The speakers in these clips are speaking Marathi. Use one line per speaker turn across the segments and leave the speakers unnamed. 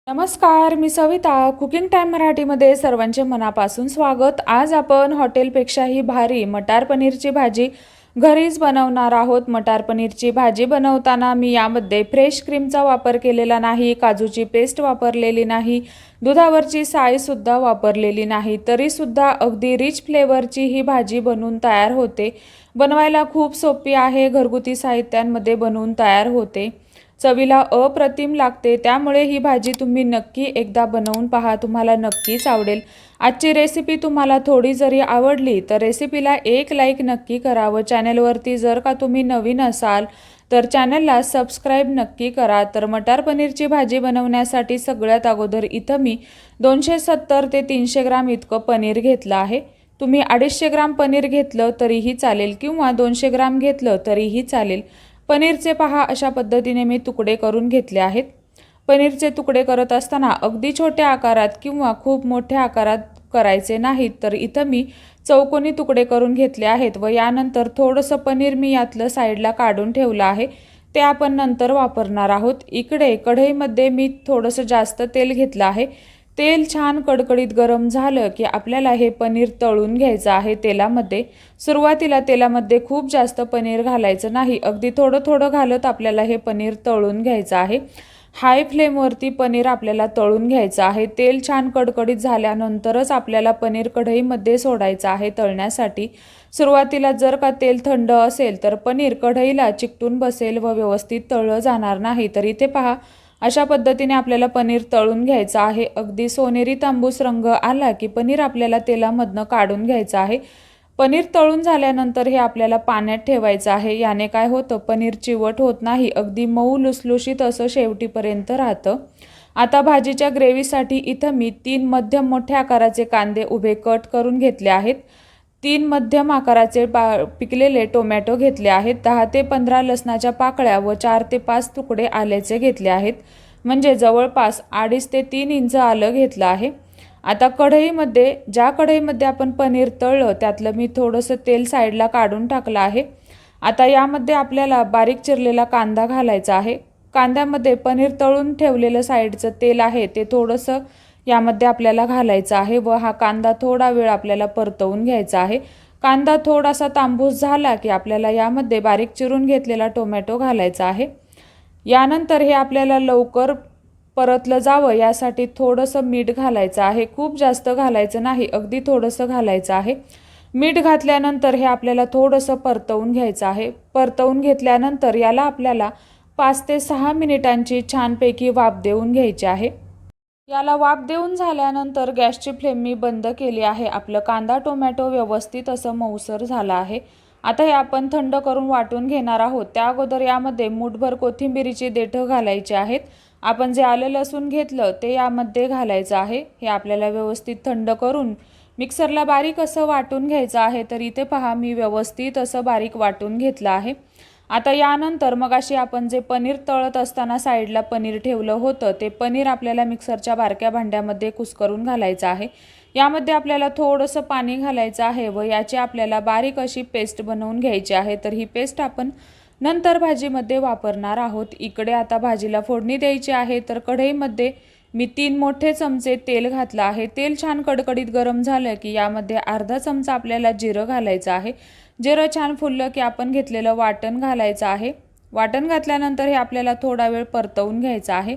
नमस्कार, मी सविता. कुकिंग टाइम मराठीमध्ये सर्वांचे मनापासून स्वागत. आज आपण हॉटेलपेक्षाही भारी मटार पनीरची भाजी घरीच बनवणार आहोत. मटार पनीरची भाजी बनवताना मी यामध्ये फ्रेश क्रीमचा वापर केलेला नाही, काजूची पेस्ट वापरलेली नाही, दुधावरची सायसुद्धा वापरलेली नाही. तरीसुद्धा अगदी रिच फ्लेवरची ही भाजी बनवून तयार होते. बनवायला खूप सोपी आहे, घरगुती साहित्यांमध्ये बनवून तयार होते. चवीला अप्रतिम लागते. त्यामुळे ही भाजी तुम्ही नक्की एकदा बनवून पहा, तुम्हाला नक्कीच आवडेल. आजची रेसिपी तुम्हाला थोडी जरी आवडली तर रेसिपीला एक लाईक नक्की करावं. चॅनलवरती जर का तुम्ही नवीन असाल तर चॅनलला सबस्क्राईब नक्की करा. तर मटार पनीरची भाजी बनवण्यासाठी सगळ्यात अगोदर इथं मी 270 ते 300 ग्राम इतकं पनीर घेतलं आहे. तुम्ही 250 ग्राम पनीर घेतलं तरीही चालेल किंवा 200 ग्राम घेतलं तरीही चालेल. पनीरचे पहा अशा पद्धतीने मी तुकडे करून घेतले आहेत. पनीरचे तुकडे करत असताना अगदी छोट्या आकारात किंवा खूप मोठ्या आकारात करायचे नाहीत. तर इथं मी चौकोनी तुकडे करून घेतले आहेत व यानंतर थोडंसं पनीर मी यातलं साईडला काढून ठेवलं आहे, ते आपण नंतर वापरणार आहोत. इकडे कढईमध्ये मी थोडंसं जास्त तेल घेतलं आहे. तेल छान कडकडीत गरम झालं की आपल्याला हे पनीर तळून घ्यायचं आहे तेलामध्ये. सुरुवातीला तेलामध्ये खूप जास्त पनीर घालायचं नाही, अगदी थोडं थोडं घालत आपल्याला हे पनीर तळून घ्यायचं आहे. हाय फ्लेमवरती पनीर आपल्याला तळून घ्यायचं आहे. तेल छान कडकडीत झाल्यानंतरच आपल्याला पनीर कढईमध्ये सोडायचं आहे तळण्यासाठी. सुरुवातीला जर का तेल थंड असेल तर पनीर कढईला चिकटून बसेल व व्यवस्थित तळलं जाणार नाही. तर इथे पहा अशा पद्धतीने आपल्याला पनीर तळून घ्यायचं आहे. अगदी सोनेरी तांबूस रंग आला की पनीर आपल्याला तेलामधनं काढून घ्यायचं आहे. पनीर तळून झाल्यानंतर हे आपल्याला पाण्यात ठेवायचं आहे. याने काय होतं, पनीर चिवट होत नाही, अगदी मऊ लुसलुशीत असं शेवटीपर्यंत राहतं. आता भाजीच्या ग्रेव्हीसाठी इथं मी 3 मध्यम मोठ्या आकाराचे कांदे उभे कट करून घेतले आहेत. 3 मध्यम आकाराचे पिकलेले टोमॅटो घेतले आहेत. 10 ते 15 लसणाच्या पाकळ्या व 4 ते 5 तुकडे आल्याचे घेतले आहेत. म्हणजे जवळपास 2.5 ते 3 इंच आलं घेतलं आहे. आता ज्या कढईमध्ये आपण पनीर तळलं त्यातलं मी थोडंसं तेल साईडला काढून टाकलं आहे. आता यामध्ये आपल्याला बारीक चिरलेला कांदा घालायचा आहे. कांद्यामध्ये पनीर तळून ठेवलेलं साईडचं तेल आहे ते थोडंसं यामध्ये आपल्याला घालायचं आहे व हा कांदा थोडा वेळ आपल्याला परतवून घ्यायचा आहे. कांदा थोडासा तांबूस झाला की आपल्याला यामध्ये बारीक चिरून घेतलेला टोमॅटो घालायचा आहे. यानंतर हे आपल्याला लवकर परतलं जावं यासाठी थोडंसं मीठ घालायचं आहे. खूप जास्त घालायचं नाही, अगदी थोडंसं घालायचं आहे. मीठ घातल्यानंतर हे आपल्याला थोडंसं परतवून घ्यायचं आहे. परतवून घेतल्यानंतर याला आपल्याला 5 ते 6 मिनिटांची छानपैकी वाफ देऊन घ्यायची आहे. याला वाफ देऊन झाल्यानंतर गॅसची फ्लेम मी बंद केली आहे. आपलं कांदा टोमॅटो व्यवस्थित असं मऊसर झालं आहे. आता हे आपण थंड करून वाटून घेणार आहोत. त्या अगोदर यामध्ये मूठभर कोथिंबिरीची देठं घालायची आहेत. आपण जे आलं लसूण घेतलं ते यामध्ये घालायचं आहे. हे आपल्याला व्यवस्थित थंड करून मिक्सरला बारीक असं वाटून घ्यायचं आहे. तर इथे पहा मी व्यवस्थित असं बारीक वाटून घेतलं आहे. आता यानंतर मगाशी आपण जे पनीर तळत असताना साईडला पनीर ठेवलं होतं ते पनीर आपल्याला मिक्सरच्या बारक्या भांड्यामध्ये कुस्करून घालायचं आहे. यामध्ये आपल्याला थोडंसं पाणी घालायचं आहे व याची आपल्याला बारीक अशी पेस्ट बनवून घ्यायची आहे. तर ही पेस्ट आपण नंतर भाजीमध्ये वापरणार आहोत. इकडे आता भाजीला फोडणी द्यायची आहे. तर कढईमध्ये मी 3 मोठे चमचे तेल घातलं आहे. तेल छान कडकडीत गरम झालं की यामध्ये अर्धा चमचा आपल्याला जिरं घालायचं आहे. जिरं छान फुललं की आपण घेतलेलं वाटण घालायचं आहे. वाटण घातल्यानंतर हे आपल्याला थोडा वेळ परतवून घ्यायचं आहे.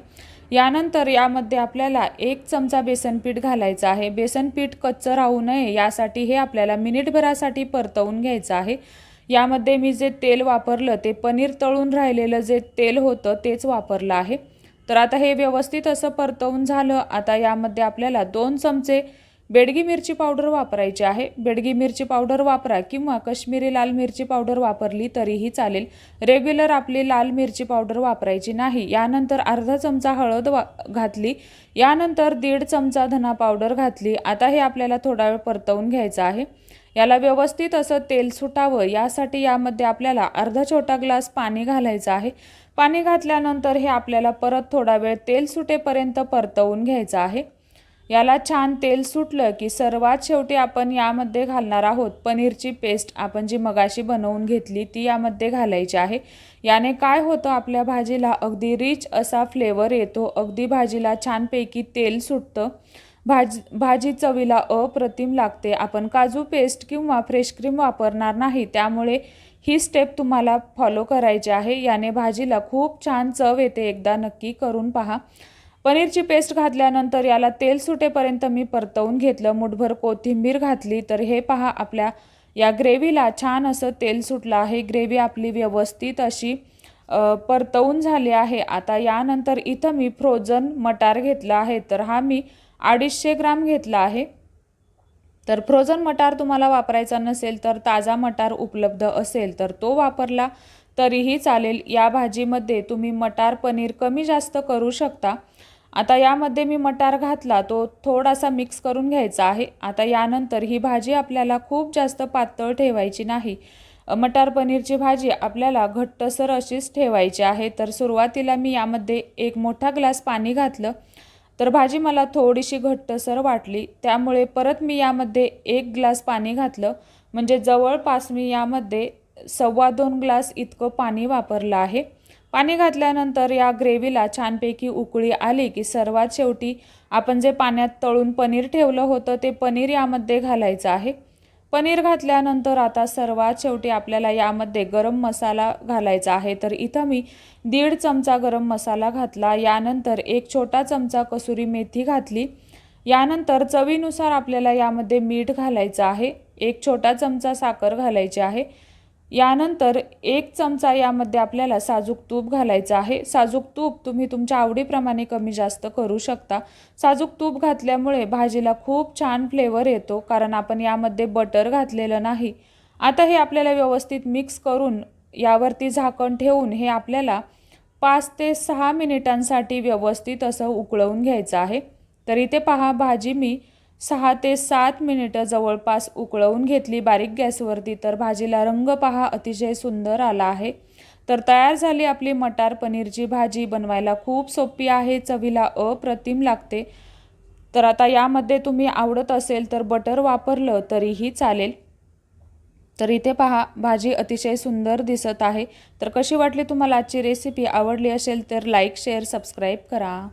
यानंतर यामध्ये आपल्याला 1 चमचा बेसन पीठ घालायचं आहे. बेसन पीठ कच्चं राहू नये यासाठी हे आपल्याला मिनिटभरासाठी परतवून घ्यायचं आहे. यामध्ये मी जे तेल वापरलं ते पनीर तळून राहिलेलं जे तेल होतं तेच वापरलं आहे. तर आता हे व्यवस्थित असं परतवून झालं. आता यामध्ये आपल्याला 2 चमचे बेडगी मिरची पावडर वापरायची आहे. बेडगी मिरची पावडर वापरा किंवा कश्मीरी लाल मिरची पावडर वापरली तरीही चालेल. रेग्युलर आपली लाल मिरची पावडर वापरायची नाही. यानंतर अर्धा चमचा हळद घातली. यानंतर 1.5 चमचा धना पावडर घातली. आता हे आपल्याला थोडा वेळ परतवून घ्यायचं आहे. याला व्यवस्थित असं तेल सुटावं यासाठी यामध्ये आपल्याला अर्धा छोटा ग्लास पाणी घालायचं आहे. पाणी घातल्यानंतर हे आपल्याला परत थोडा वेळ तेल सुटेपर्यंत परतवून घ्यायचं आहे. याला छान तेल सुटलं की सर्वात शेवटी आपण यामध्ये घालणार आहोत पनीरची पेस्ट. आपण जी मगाशी बनवून घेतली ती यामध्ये घालायची आहे. याने काय होतं, आपल्या भाजीला अगदी रिच असा फ्लेवर येतो, अगदी भाजीला छानपैकी तेल सुटतं, भाजी चवीला अप्रतिम लागते. आपण काजू पेस्ट किंवा फ्रेश क्रीम वापरणार नाही, त्यामुळे ही स्टेप तुम्हाला फॉलो करायची आहे. याने भाजीला खूप छान चव येते. एकदा नक्की करून पहा. पनीरची पेस्ट घातल्यानंतर याला तेल सुटेपर्यंत मी परतवून घेतलं. मुठभर कोथिंबीर घातली. तर हे पहा, आपल्या या ग्रेव्हीला छान असं तेल सुटलं आहे. ग्रेव्ही आपली व्यवस्थित अशी परतवून झाली आहे. आता यानंतर इथं मी फ्रोझन मटार घेतला आहे. तर हा मी 250 ग्राम घेतला आहे. तर फ्रोझन मटार तुम्हाला वापरायचा नसेल तर ताजा मटार उपलब्ध असेल तर तो वापरला तरीही चालेल. या भाजीमध्ये तुम्ही मटार पनीर कमी जास्त करू शकता. आता यामध्ये मी मटार घातला, तो थोडासा मिक्स करून घ्यायचा आहे. आता यानंतर ही भाजी आपल्याला खूप जास्त पातळ ठेवायची नाही. मटार पनीरची भाजी आपल्याला घट्टसर अशीच ठेवायची आहे. तर सुरुवातीला मी यामध्ये 1 मोठा ग्लास पाणी घातलं. तर भाजी मला थोडीशी घट्टसर वाटली, त्यामुळे परत मी यामध्ये 1 ग्लास पाणी घातलं. म्हणजे जवळपास मी यामध्ये 2.25 ग्लास इतकं पाणी वापरलं आहे. पाणी घातल्यानंतर या ग्रेव्हीला छानपैकी उकळी आली की सर्वात शेवटी आपण जे पाण्यात तळून पनीर ठेवलं होतं ते पनीर यामध्ये घालायचं आहे. पनीर घातल्यानंतर आता सर्वात शेवटी आपल्याला यामध्ये गरम मसाला घालायचा आहे. तर इथं मी 1.5 चमचा गरम मसाला घातला. यानंतर 1 छोटा चमचा कसुरी मेथी घातली. यानंतर चवीनुसार आपल्याला यामध्ये मीठ घालायचं आहे. 1 छोटा चमचा साखर घालायची आहे. यानंतर 1 चमचा यामध्ये आपल्याला साजूक तूप घालायचं आहे. साजूक तूप तुम्ही तुमच्या आवडीप्रमाणे कमी जास्त करू शकता. साजूक तूप घातल्यामुळे भाजीला खूप छान फ्लेवर येतो, कारण आपण यामध्ये बटर घातलेलं नाही. आता हे आपल्याला व्यवस्थित मिक्स करून यावरती झाकण ठेवून हे आपल्याला 5 ते 6 मिनिटांसाठी व्यवस्थित असं उकळवून घ्यायचं आहे. तर इथे पहा, भाजी मी 6 ते 7 मिनिटं जवळपास उकळवून घेतली बारीक गॅसवरती. तर भाजीला रंग पहा अतिशय सुंदर आला आहे. तर तयार झाली आपली मटार पनीरची भाजी. बनवायला खूप सोपी आहे, चवीला अप्रतिम लागते. तर आता यामध्ये तुम्ही आवडत असेल तर बटर वापरलं तरीही चालेल. तर इथे पहा, भाजी अतिशय सुंदर दिसत आहे. तर कशी वाटली तुम्हाला आजची रेसिपी? आवडली असेल तर लाईक, शेअर, सबस्क्राईब करा.